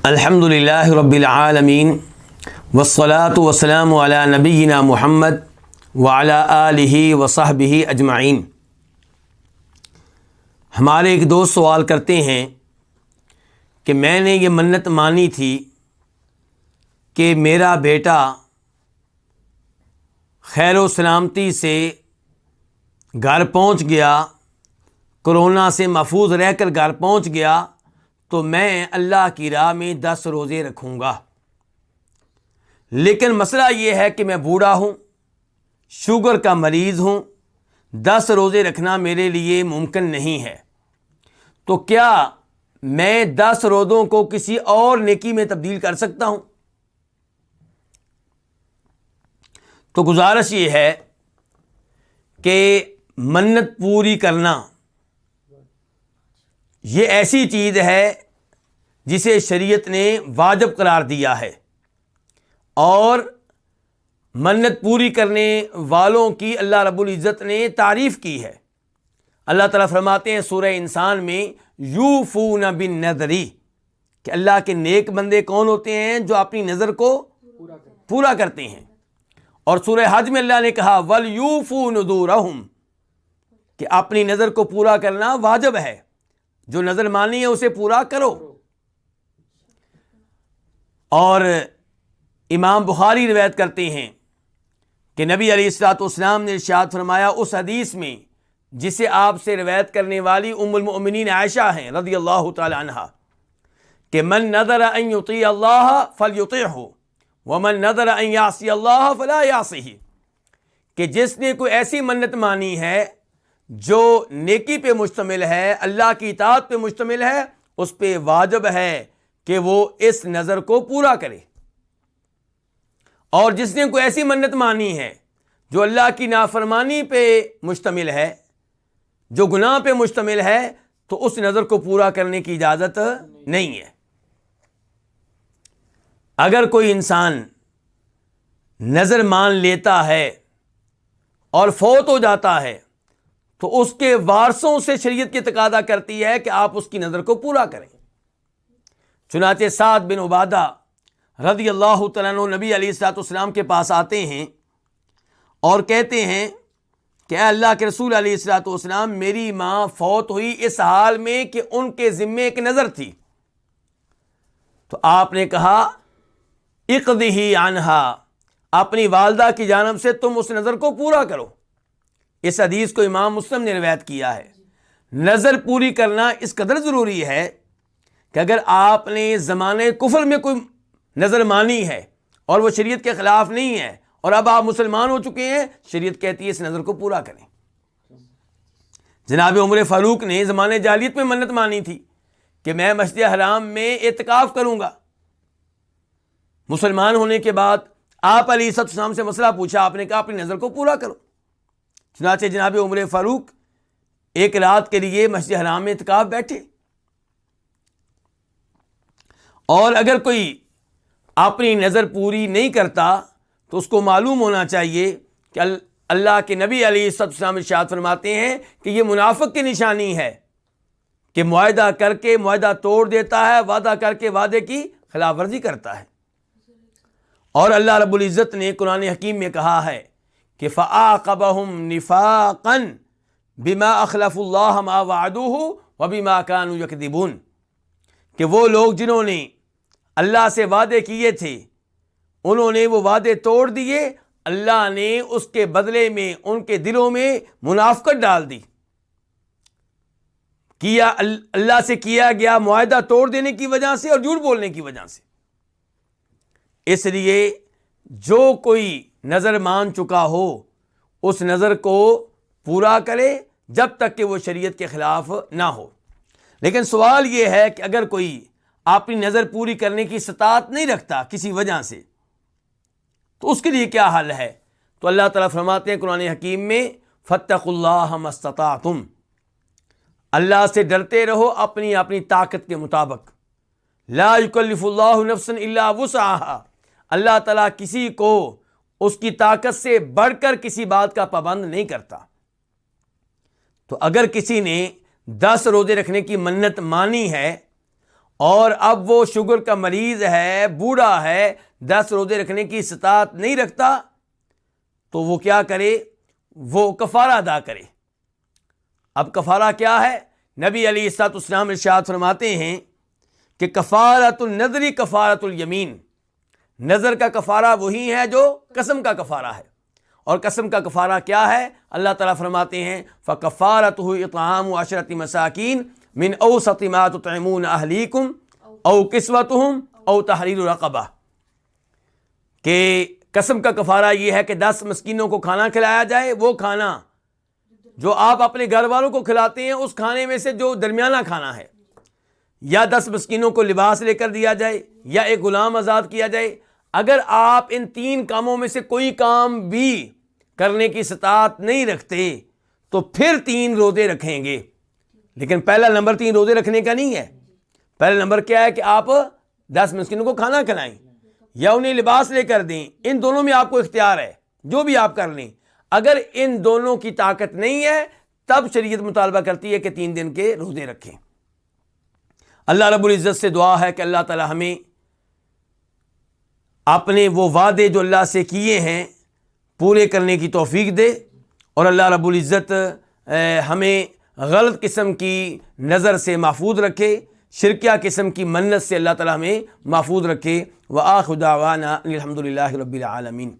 الحمد للہ رب العالمین والصلاة والسلام علی نبینا محمد وعلی آلہ وصحبہ اجمعین۔ ہمارے ایک دوست سوال کرتے ہیں کہ میں نے یہ منت مانی تھی کہ میرا بیٹا خیر و سلامتی سے گھر پہنچ گیا، کرونا سے محفوظ رہ کر گھر پہنچ گیا تو میں اللہ کی راہ میں 10 روزے رکھوں گا، لیکن مسئلہ یہ ہے کہ میں بوڑھا ہوں، شوگر کا مریض ہوں، 10 روزے رکھنا میرے لیے ممکن نہیں ہے، تو کیا میں 10 روزوں کو کسی اور نیکی میں تبدیل کر سکتا ہوں؟ تو گزارش یہ ہے کہ منت پوری کرنا یہ ایسی چیز ہے جسے شریعت نے واجب قرار دیا ہے، اور منت پوری کرنے والوں کی اللہ رب العزت نے تعریف کی ہے۔ اللہ تعالیٰ فرماتے ہیں سورہ انسان میں یوفون بالنذر کہ اللہ کے نیک بندے کون ہوتے ہیں؟ جو اپنی نظر کو پورا کرتے ہیں۔ اور سورہ حج میں اللہ نے کہا وَلْيُوفُوا نُذُورَهُمْ کہ اپنی نظر کو پورا کرنا واجب ہے، جو نظر مانی ہے اسے پورا کرو۔ اور امام بخاری روایت کرتے ہیں کہ نبی علیہ الصلوۃ والسلام نے ارشاد فرمایا اس حدیث میں جسے آپ سے روایت کرنے والی ام المؤمنین عائشہ ہیں رضی اللہ تعالی عنہا، کہ من نذر ان یطیع اللہ فلیطعہ ومن نذر ان یعصی اللہ فلا یعصیہ، کہ جس نے کوئی ایسی منت مانی ہے جو نیکی پہ مشتمل ہے، اللہ کی اطاعت پہ مشتمل ہے، اس پہ واجب ہے کہ وہ اس نظر کو پورا کرے، اور جس نے کوئی ایسی منت مانی ہے جو اللہ کی نافرمانی پہ مشتمل ہے، جو گناہ پہ مشتمل ہے، تو اس نظر کو پورا کرنے کی اجازت نہیں ہے۔ اگر کوئی انسان نظر مان لیتا ہے اور فوت ہو جاتا ہے تو اس کے وارثوں سے شریعت کی تقاضا کرتی ہے کہ آپ اس کی نظر کو پورا کریں۔ چنانچہ سعد بن عبادہ رضی اللہ تعالیٰ عنہ نبی علیہ الصلوۃ والسلام کے پاس آتے ہیں اور کہتے ہیں کہ اے اللہ کے رسول علیہ الصلوۃ والسلام، میری ماں فوت ہوئی اس حال میں کہ ان کے ذمے ایک نظر تھی، تو آپ نے کہا اقضی عنہا، اپنی والدہ کی جانب سے تم اس نظر کو پورا کرو۔ اس حدیث کو امام مسلم نے روایت کیا ہے۔ نظر پوری کرنا اس قدر ضروری ہے کہ اگر آپ نے زمانے کفر میں کوئی نظر مانی ہے اور وہ شریعت کے خلاف نہیں ہے اور اب آپ مسلمان ہو چکے ہیں، شریعت کہتی ہے اس نظر کو پورا کریں۔ جناب عمر فاروق نے زمانے جاہلیت میں منت مانی تھی کہ میں مسجد حرام میں اعتکاف کروں گا۔ مسلمان ہونے کے بعد آپ علیہ السلام سے مسئلہ پوچھا، آپ نے کہا اپنی نظر کو پورا کرو۔ چنانچہ جناب عمر فاروق ایک رات کے لیے مسجد حرام میں اعتکاف بیٹھے، اور اگر کوئی اپنی نظر پوری نہیں کرتا تو اس کو معلوم ہونا چاہیے کہ اللہ کے نبی علیہ السلام ارشاد فرماتے ہیں کہ یہ منافق کی نشانی ہے کہ معاہدہ کر کے معاہدہ توڑ دیتا ہے، وعدہ کر کے وعدے کی خلاف ورزی کرتا ہے۔ اور اللہ رب العزت نے قرآن حکیم میں کہا ہے کہ فَعَاقَبَهُمْ نِفَاقًا بِمَا أَخْلَفُوا اللَّهَ مَا وَعَدُوهُ وَبِمَا كَانُوا يَكْذِبُونَ، کہ وہ لوگ جنہوں نے اللہ سے وعدے کیے تھے انہوں نے وہ وعدے توڑ دیے، اللہ نے اس کے بدلے میں ان کے دلوں میں منافقت ڈال دی۔ کیا اللہ سے کیا گیا معاہدہ توڑ دینے کی وجہ سے اور جھوٹ بولنے کی وجہ سے۔ اس لیے جو کوئی نظر مان چکا ہو اس نظر کو پورا کرے جب تک کہ وہ شریعت کے خلاف نہ ہو۔ لیکن سوال یہ ہے کہ اگر کوئی اپنی نظر پوری کرنے کی استطاعت نہیں رکھتا کسی وجہ سے، تو اس کے لیے کیا حل ہے؟ تو اللہ تعالیٰ فرماتے ہیں قرآن حکیم میں فَاتَّقُوا اللَّهَ مَا اسْتَطَعْتُمْ، اللہ سے ڈرتے رہو اپنی اپنی طاقت کے مطابق۔ لا یکلف اللہ نفسا الا وسعها، اللہ تعالیٰ کسی کو اس کی طاقت سے بڑھ کر کسی بات کا پابند نہیں کرتا۔ تو اگر کسی نے 10 روزے رکھنے کی منت مانی ہے اور اب وہ شوگر کا مریض ہے، بوڑھا ہے، 10 روزے رکھنے کی استطاعت نہیں رکھتا، تو وہ کیا کرے؟ وہ کفارہ ادا کرے۔ اب کفارہ کیا ہے؟ نبی علیہ الصلوۃ والسلام ارشاد فرماتے ہیں کہ کفارۃ النذر کفارۃ الیمین، نذر کا کفارہ وہی ہے جو قسم کا کفارہ ہے، اور قسم کا کفارہ کیا ہے؟ اللہ تعالیٰ فرماتے ہیں فَكَفَّارَتُهُ اطعام 10 مساکین من اوسط ما تطعمون اہلیکم او کسوتہم او تحریر رقبہ، کہ قسم کا کفارہ یہ ہے کہ 10 مسکینوں کو کھانا کھلایا جائے، وہ کھانا جو آپ اپنے گھر والوں کو کھلاتے ہیں اس کھانے میں سے جو درمیانہ کھانا ہے، یا 10 مسکینوں کو لباس لے کر دیا جائے، یا ایک غلام آزاد کیا جائے۔ اگر آپ ان 3 کاموں میں سے کوئی کام بھی کرنے کی استطاعت نہیں رکھتے تو پھر 3 روزے رکھیں گے، لیکن پہلا نمبر 3 روزے رکھنے کا نہیں ہے۔ پہلا نمبر کیا ہے کہ آپ 10 مسکینوں کو کھانا کھلائیں یا انہیں لباس لے کر دیں، ان دونوں میں آپ کو اختیار ہے، جو بھی آپ کر لیں۔ اگر ان دونوں کی طاقت نہیں ہے تب شریعت مطالبہ کرتی ہے کہ 3 دن کے روزے رکھیں۔ اللہ رب العزت سے دعا ہے کہ اللہ تعالی ہمیں اپنے وہ وعدے جو اللہ سے کیے ہیں پورے کرنے کی توفیق دے، اور اللہ رب العزت ہمیں غلط قسم کی نظر سے محفوظ رکھے، شرکیہ قسم کی منت سے اللہ تعالی ہمیں محفوظ رکھے۔ وآخر دعوانا الحمد للہ رب العالمین۔